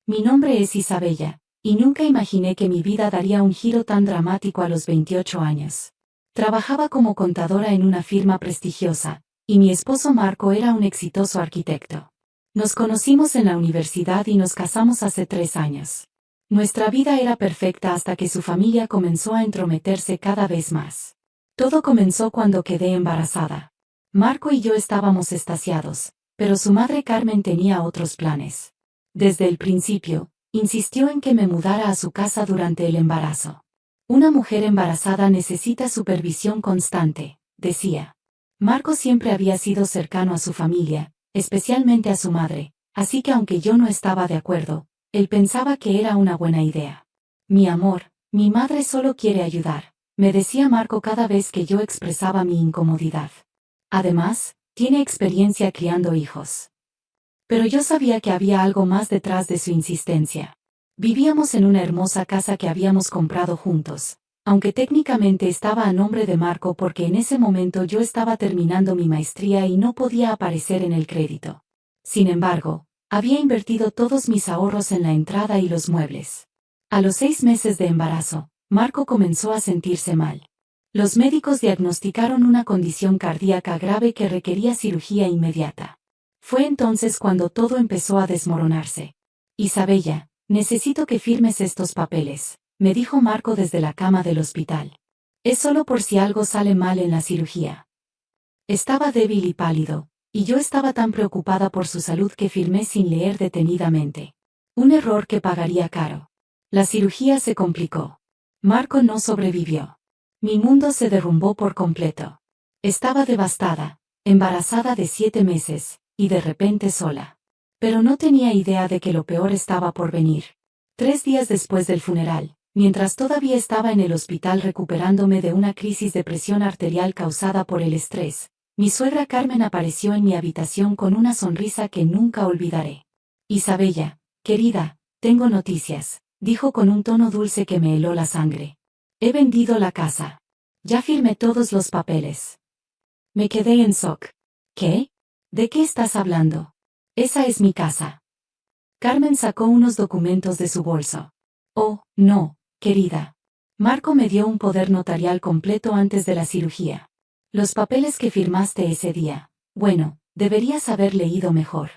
Mi nombre es Isabella, y nunca imaginé que mi vida daría un giro tan dramático a los 28 años. Trabajaba como contadora en una firma prestigiosa, y mi esposo Marco era un exitoso arquitecto. Nos conocimos en la universidad y nos casamos hace 3 años. Nuestra vida era perfecta hasta que su familia comenzó a entrometerse cada vez más. Todo comenzó cuando quedé embarazada. Marco y yo estábamos extasiados, pero su madre Carmen tenía otros planes. Desde el principio, insistió en que me mudara a su casa durante el embarazo. Una mujer embarazada necesita supervisión constante, decía. Marco siempre había sido cercano a su familia, especialmente a su madre, así que aunque yo no estaba de acuerdo, él pensaba que era una buena idea. Mi amor, mi madre solo quiere ayudar, me decía Marco cada vez que yo expresaba mi incomodidad. Además, tiene experiencia criando hijos. Pero yo sabía que había algo más detrás de su insistencia. Vivíamos en una hermosa casa que habíamos comprado juntos, aunque técnicamente estaba a nombre de Marco porque en ese momento yo estaba terminando mi maestría y no podía aparecer en el crédito. Sin embargo, había invertido todos mis ahorros en la entrada y los muebles. A los 6 meses de embarazo, Marco comenzó a sentirse mal. Los médicos diagnosticaron una condición cardíaca grave que requería cirugía inmediata. Fue entonces cuando todo empezó a desmoronarse. Isabella, necesito que firmes estos papeles, me dijo Marco desde la cama del hospital. Es solo por si algo sale mal en la cirugía. Estaba débil y pálido, y yo estaba tan preocupada por su salud que firmé sin leer detenidamente. Un error que pagaría caro. La cirugía se complicó. Marco no sobrevivió. Mi mundo se derrumbó por completo. Estaba devastada, embarazada de 7 meses, y de repente sola. Pero no tenía idea de que lo peor estaba por venir. 3 días después del funeral, mientras todavía estaba en el hospital recuperándome de una crisis de presión arterial causada por el estrés, mi suegra Carmen apareció en mi habitación con una sonrisa que nunca olvidaré. Isabella, querida, tengo noticias, dijo con un tono dulce que me heló la sangre. He vendido la casa. Ya firmé todos los papeles. Me quedé en shock. ¿Qué? ¿De qué estás hablando? Esa es mi casa. Carmen sacó unos documentos de su bolso. Oh, no, querida. Marco me dio un poder notarial completo antes de la cirugía. Los papeles que firmaste ese día, bueno, deberías haber leído mejor.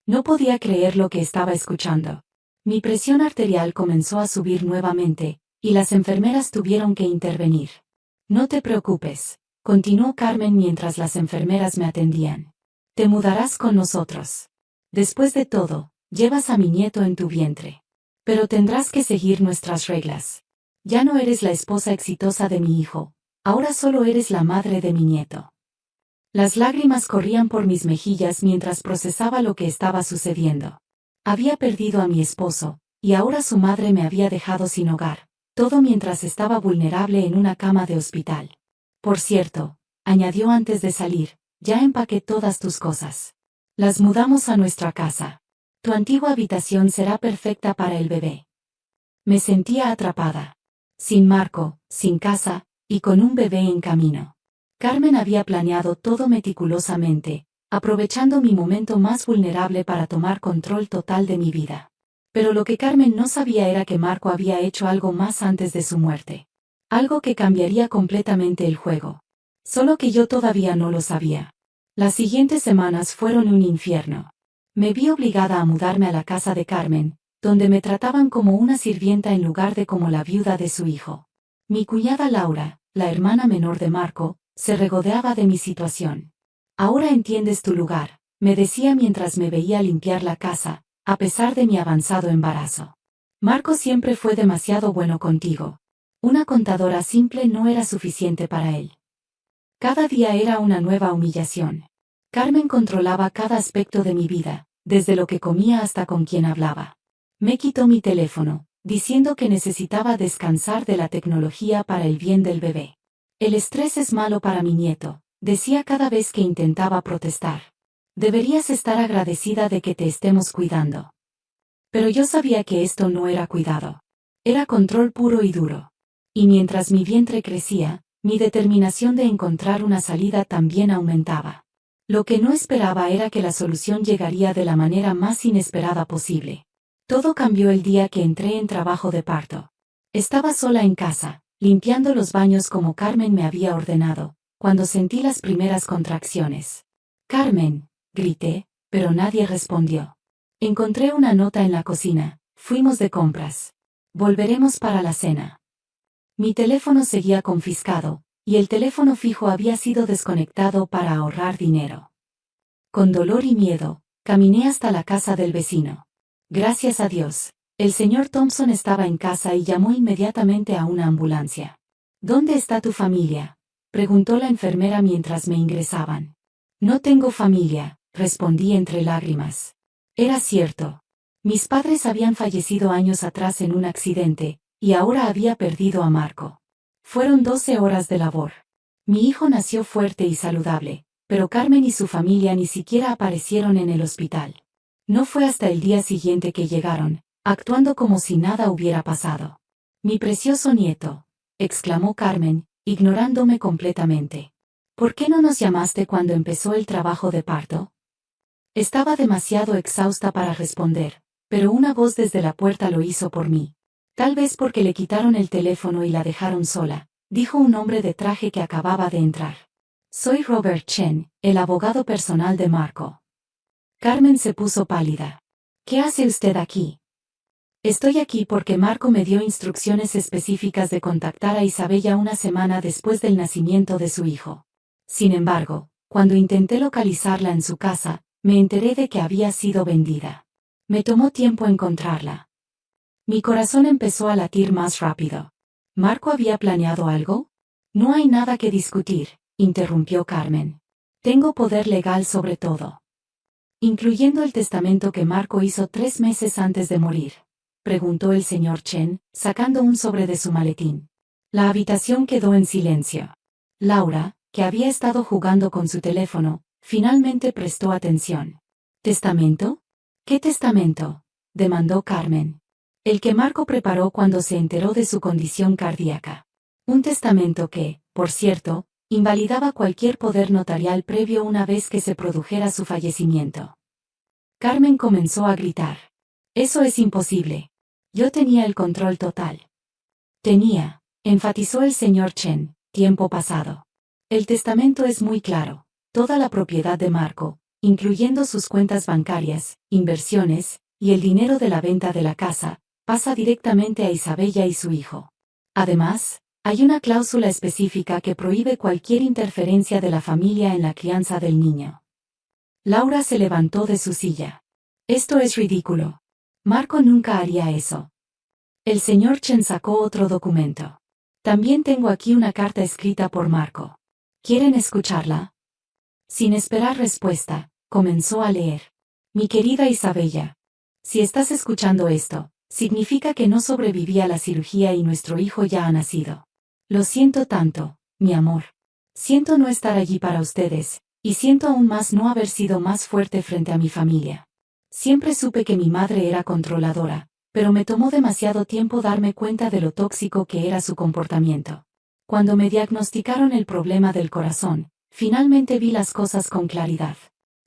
No podía creer lo que estaba escuchando. Mi presión arterial comenzó a subir nuevamente, y las enfermeras tuvieron que intervenir. No te preocupes, continuó Carmen mientras las enfermeras me atendían. Te mudarás con nosotros. Después de todo, llevas a mi nieto en tu vientre. Pero tendrás que seguir nuestras reglas. Ya no eres la esposa exitosa de mi hijo, ahora solo eres la madre de mi nieto. Las lágrimas corrían por mis mejillas mientras procesaba lo que estaba sucediendo. Había perdido a mi esposo, y ahora su madre me había dejado sin hogar, todo mientras estaba vulnerable en una cama de hospital. Por cierto, añadió antes de salir, ya empaqué todas tus cosas. Las mudamos a nuestra casa. Tu antigua habitación será perfecta para el bebé. Me sentía atrapada. Sin Marco, sin casa, y con un bebé en camino. Carmen había planeado todo meticulosamente, aprovechando mi momento más vulnerable para tomar control total de mi vida. Pero lo que Carmen no sabía era que Marco había hecho algo más antes de su muerte. Algo que cambiaría completamente el juego. Solo que yo todavía no lo sabía. Las siguientes semanas fueron un infierno. Me vi obligada a mudarme a la casa de Carmen, donde me trataban como una sirvienta en lugar de como la viuda de su hijo. Mi cuñada Laura, la hermana menor de Marco, se regodeaba de mi situación. Ahora entiendes tu lugar, me decía mientras me veía limpiar la casa, a pesar de mi avanzado embarazo. Marco siempre fue demasiado bueno contigo. Una contadora simple no era suficiente para él. Cada día era una nueva humillación. Carmen controlaba cada aspecto de mi vida, desde lo que comía hasta con quién hablaba. Me quitó mi teléfono, diciendo que necesitaba descansar de la tecnología para el bien del bebé. El estrés es malo para mi nieto, decía cada vez que intentaba protestar. Deberías estar agradecida de que te estemos cuidando. Pero yo sabía que esto no era cuidado. Era control puro y duro. Y mientras mi vientre crecía, mi determinación de encontrar una salida también aumentaba. Lo que no esperaba era que la solución llegaría de la manera más inesperada posible. Todo cambió el día que entré en trabajo de parto. Estaba sola en casa, limpiando los baños como Carmen me había ordenado, cuando sentí las primeras contracciones. «Carmen», grité, pero nadie respondió. Encontré una nota en la cocina. Fuimos de compras. Volveremos para la cena. Mi teléfono seguía confiscado, y el teléfono fijo había sido desconectado para ahorrar dinero. Con dolor y miedo, caminé hasta la casa del vecino. Gracias a Dios, el señor Thompson estaba en casa y llamó inmediatamente a una ambulancia. «¿Dónde está tu familia?», preguntó la enfermera mientras me ingresaban. «No tengo familia», respondí entre lágrimas. Era cierto. Mis padres habían fallecido años atrás en un accidente, y ahora había perdido a Marco. Fueron 12 horas de labor. Mi hijo nació fuerte y saludable, pero Carmen y su familia ni siquiera aparecieron en el hospital. No fue hasta el día siguiente que llegaron, actuando como si nada hubiera pasado. «Mi precioso nieto», exclamó Carmen, ignorándome completamente. «¿Por qué no nos llamaste cuando empezó el trabajo de parto?». Estaba demasiado exhausta para responder, pero una voz desde la puerta lo hizo por mí. «Tal vez porque le quitaron el teléfono y la dejaron sola», dijo un hombre de traje que acababa de entrar. «Soy Robert Chen, el abogado personal de Marco». Carmen se puso pálida. «¿Qué hace usted aquí?». «Estoy aquí porque Marco me dio instrucciones específicas de contactar a Isabella una semana después del nacimiento de su hijo. Sin embargo, cuando intenté localizarla en su casa, me enteré de que había sido vendida. Me tomó tiempo encontrarla». Mi corazón empezó a latir más rápido. ¿Marco había planeado algo? «No hay nada que discutir», interrumpió Carmen. «Tengo poder legal sobre todo». «¿Incluyendo el testamento que Marco hizo 3 meses antes de morir?», preguntó el señor Chen, sacando un sobre de su maletín. La habitación quedó en silencio. Laura, que había estado jugando con su teléfono, finalmente prestó atención. «¿Testamento? ¿Qué testamento?», demandó Carmen. «El que Marco preparó cuando se enteró de su condición cardíaca. Un testamento que, por cierto, invalidaba cualquier poder notarial previo una vez que se produjera su fallecimiento». Carmen comenzó a gritar. «Eso es imposible. Yo tenía el control total». «Tenía», enfatizó el señor Chen, «tiempo pasado. El testamento es muy claro. Toda la propiedad de Marco, incluyendo sus cuentas bancarias, inversiones, y el dinero de la venta de la casa, pasa directamente a Isabella y su hijo. Además, hay una cláusula específica que prohíbe cualquier interferencia de la familia en la crianza del niño». Laura se levantó de su silla. «Esto es ridículo. Marco nunca haría eso». El señor Chen sacó otro documento. «También tengo aquí una carta escrita por Marco. ¿Quieren escucharla?». Sin esperar respuesta, comenzó a leer. «Mi querida Isabella, si estás escuchando esto, significa que no sobreviví a la cirugía y nuestro hijo ya ha nacido. Lo siento tanto, mi amor. Siento no estar allí para ustedes, y siento aún más no haber sido más fuerte frente a mi familia. Siempre supe que mi madre era controladora, pero me tomó demasiado tiempo darme cuenta de lo tóxico que era su comportamiento. Cuando me diagnosticaron el problema del corazón, finalmente vi las cosas con claridad.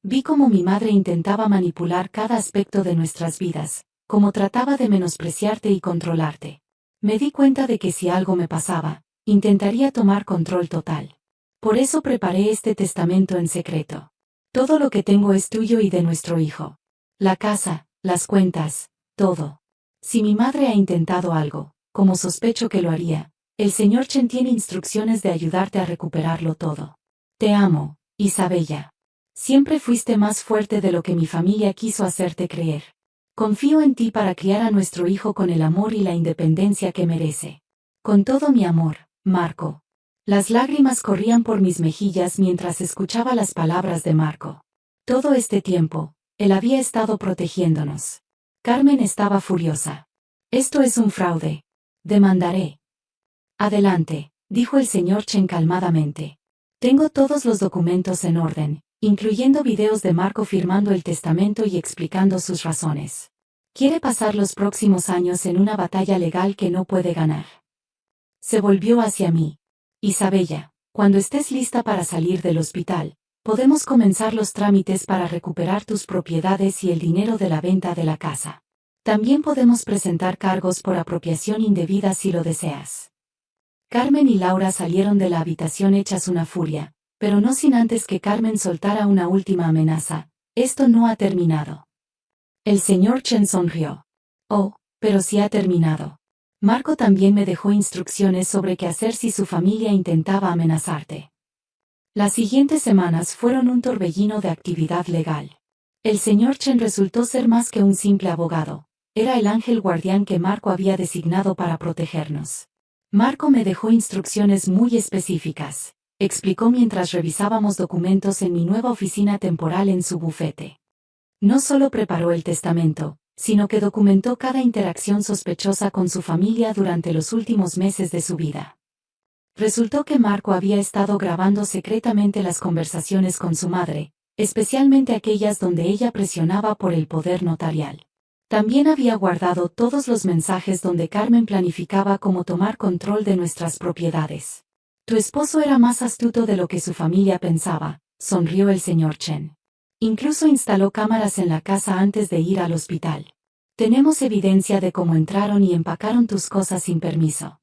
Vi cómo mi madre intentaba manipular cada aspecto de nuestras vidas, cómo trataba de menospreciarte y controlarte. Me di cuenta de que si algo me pasaba, intentaría tomar control total. Por eso preparé este testamento en secreto. Todo lo que tengo es tuyo y de nuestro hijo. La casa, las cuentas, todo. Si mi madre ha intentado algo, como sospecho que lo haría, el señor Chen tiene instrucciones de ayudarte a recuperarlo todo. Te amo, Isabella. Siempre fuiste más fuerte de lo que mi familia quiso hacerte creer. Confío en ti para criar a nuestro hijo con el amor y la independencia que merece. Con todo mi amor, Marco». Las lágrimas corrían por mis mejillas mientras escuchaba las palabras de Marco. Todo este tiempo, él había estado protegiéndonos. Carmen estaba furiosa. «Esto es un fraude. Demandaré». «Adelante», dijo el señor Chen calmadamente. «Tengo todos los documentos en orden, incluyendo videos de Marco firmando el testamento y explicando sus razones. Quiere pasar los próximos años en una batalla legal que no puede ganar». Se volvió hacia mí. «Isabella, cuando estés lista para salir del hospital, podemos comenzar los trámites para recuperar tus propiedades y el dinero de la venta de la casa. También podemos presentar cargos por apropiación indebida si lo deseas. Carmen y Laura salieron de la habitación hechas una furia, pero no sin antes que Carmen soltara una última amenaza. Esto no ha terminado. El señor Chen sonrió. Oh, pero sí ha terminado. Marco también me dejó instrucciones sobre qué hacer si su familia intentaba amenazarte. Las siguientes semanas fueron un torbellino de actividad legal. El señor Chen resultó ser más que un simple abogado. Era el ángel guardián que Marco había designado para protegernos. Marco me dejó instrucciones muy específicas, explicó mientras revisábamos documentos en mi nueva oficina temporal en su bufete. No solo preparó el testamento, sino que documentó cada interacción sospechosa con su familia durante los últimos meses de su vida. Resultó que Marco había estado grabando secretamente las conversaciones con su madre, especialmente aquellas donde ella presionaba por el poder notarial. También había guardado todos los mensajes donde Carmen planificaba cómo tomar control de nuestras propiedades. Tu esposo era más astuto de lo que su familia pensaba, sonrió el señor Chen. Incluso instaló cámaras en la casa antes de ir al hospital. Tenemos evidencia de cómo entraron y empacaron tus cosas sin permiso.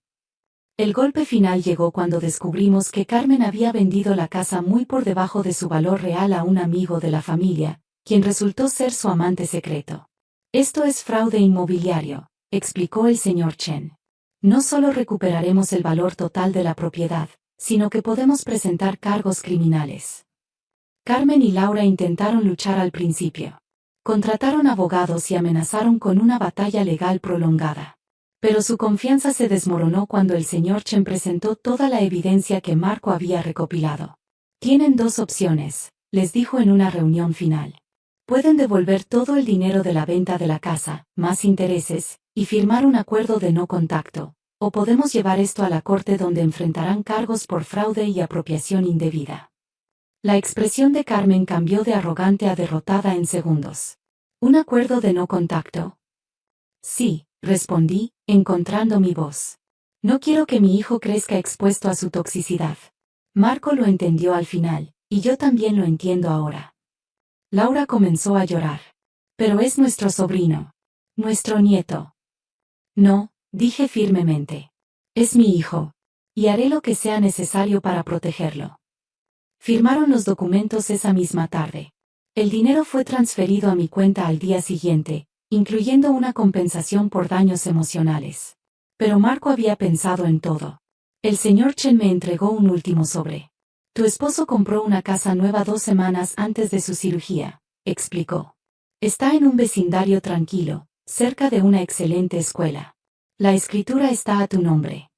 El golpe final llegó cuando descubrimos que Carmen había vendido la casa muy por debajo de su valor real a un amigo de la familia, quien resultó ser su amante secreto. Esto es fraude inmobiliario, explicó el señor Chen. No solo recuperaremos el valor total de la propiedad, sino que podemos presentar cargos criminales. Carmen y Laura intentaron luchar al principio. Contrataron abogados y amenazaron con una batalla legal prolongada. Pero su confianza se desmoronó cuando el señor Chen presentó toda la evidencia que Marco había recopilado. Tienen dos opciones, les dijo en una reunión final. Pueden devolver todo el dinero de la venta de la casa, más intereses, y firmar un acuerdo de no contacto, o podemos llevar esto a la corte donde enfrentarán cargos por fraude y apropiación indebida. La expresión de Carmen cambió de arrogante a derrotada en segundos. ¿Un acuerdo de no contacto? Sí, respondí, encontrando mi voz. No quiero que mi hijo crezca expuesto a su toxicidad. Marco lo entendió al final, y yo también lo entiendo ahora. Laura comenzó a llorar. Pero es nuestro sobrino. Nuestro nieto. No, dije firmemente. Es mi hijo. Y haré lo que sea necesario para protegerlo. Firmaron los documentos esa misma tarde. El dinero fue transferido a mi cuenta al día siguiente, incluyendo una compensación por daños emocionales. Pero Marco había pensado en todo. El señor Chen me entregó un último sobre. Tu esposo compró una casa nueva 2 semanas antes de su cirugía, explicó. Está en un vecindario tranquilo, cerca de una excelente escuela. La escritura está a tu nombre.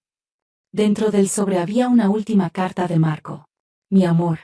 Dentro del sobre había una última carta de Marco. Mi amor.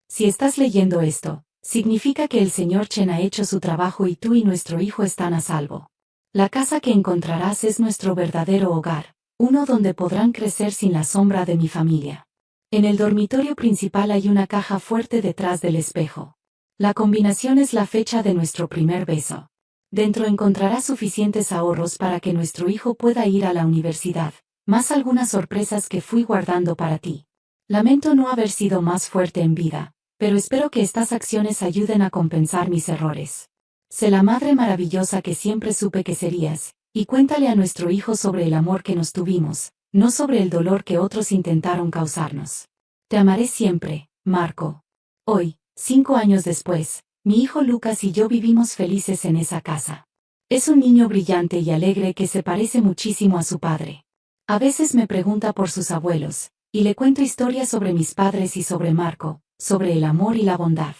Si estás leyendo esto, significa que el señor Chen ha hecho su trabajo y tú y nuestro hijo están a salvo. La casa que encontrarás es nuestro verdadero hogar, uno donde podrán crecer sin la sombra de mi familia. En el dormitorio principal hay una caja fuerte detrás del espejo. La combinación es la fecha de nuestro primer beso. Dentro encontrarás suficientes ahorros para que nuestro hijo pueda ir a la universidad, más algunas sorpresas que fui guardando para ti. Lamento no haber sido más fuerte en vida, pero espero que estas acciones ayuden a compensar mis errores. Sé la madre maravillosa que siempre supe que serías, y cuéntale a nuestro hijo sobre el amor que nos tuvimos, no sobre el dolor que otros intentaron causarnos. Te amaré siempre, Marco. Hoy, 5 años después, mi hijo Lucas y yo vivimos felices en esa casa. Es un niño brillante y alegre que se parece muchísimo a su padre. A veces me pregunta por sus abuelos, y le cuento historias sobre mis padres y sobre Marco, sobre el amor y la bondad.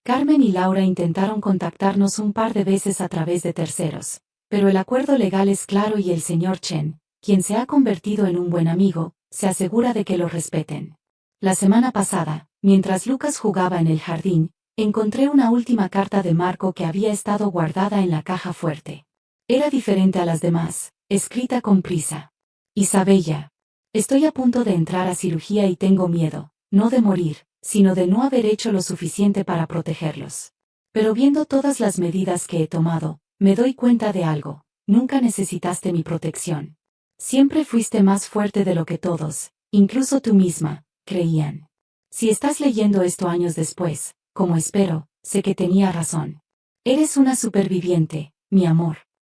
Carmen y Laura intentaron contactarnos un par de veces a través de terceros, pero el acuerdo legal es claro y el señor Chen, quien se ha convertido en un buen amigo, se asegura de que lo respeten. La semana pasada, mientras Lucas jugaba en el jardín, encontré una última carta de Marco que había estado guardada en la caja fuerte. Era diferente a las demás, escrita con prisa. Isabella. Estoy a punto de entrar a cirugía y tengo miedo, no de morir, sino de no haber hecho lo suficiente para protegerlos. Pero viendo todas las medidas que he tomado, me doy cuenta de algo, nunca necesitaste mi protección. Siempre fuiste más fuerte de lo que todos, incluso tú misma, creían. Si estás leyendo esto años después, como espero, sé que tenía razón. Eres una superviviente, mi amor.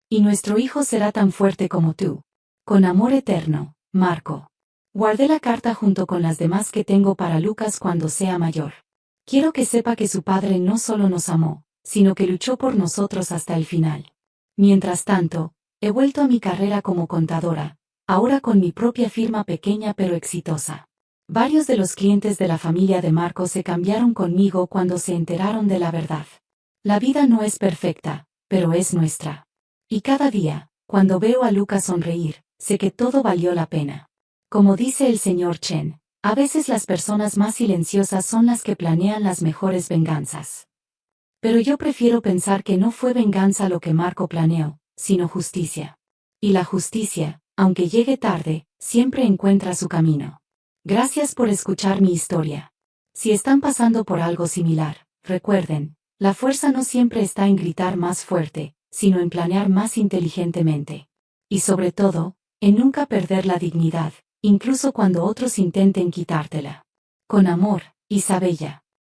Y nuestro hijo será tan fuerte como tú. Con amor eterno, Marco. Guardé la carta junto con las demás que tengo para Lucas cuando sea mayor. Quiero que sepa que su padre no solo nos amó, sino que luchó por nosotros hasta el final. Mientras tanto, he vuelto a mi carrera como contadora, ahora con mi propia firma pequeña pero exitosa. Varios de los clientes de la familia de Marco se cambiaron conmigo cuando se enteraron de la verdad. La vida no es perfecta, pero es nuestra. Y cada día, cuando veo a Lucas sonreír, sé que todo valió la pena. Como dice el señor Chen, a veces las personas más silenciosas son las que planean las mejores venganzas. Pero yo prefiero pensar que no fue venganza lo que Marco planeó, sino justicia. Y la justicia, aunque llegue tarde, siempre encuentra su camino. Gracias por escuchar mi historia. Si están pasando por algo similar, recuerden, la fuerza no siempre está en gritar más fuerte, sino en planear más inteligentemente. Y sobre todo, en nunca perder la dignidad, incluso cuando otros intenten quitártela. Con amor, Isabella.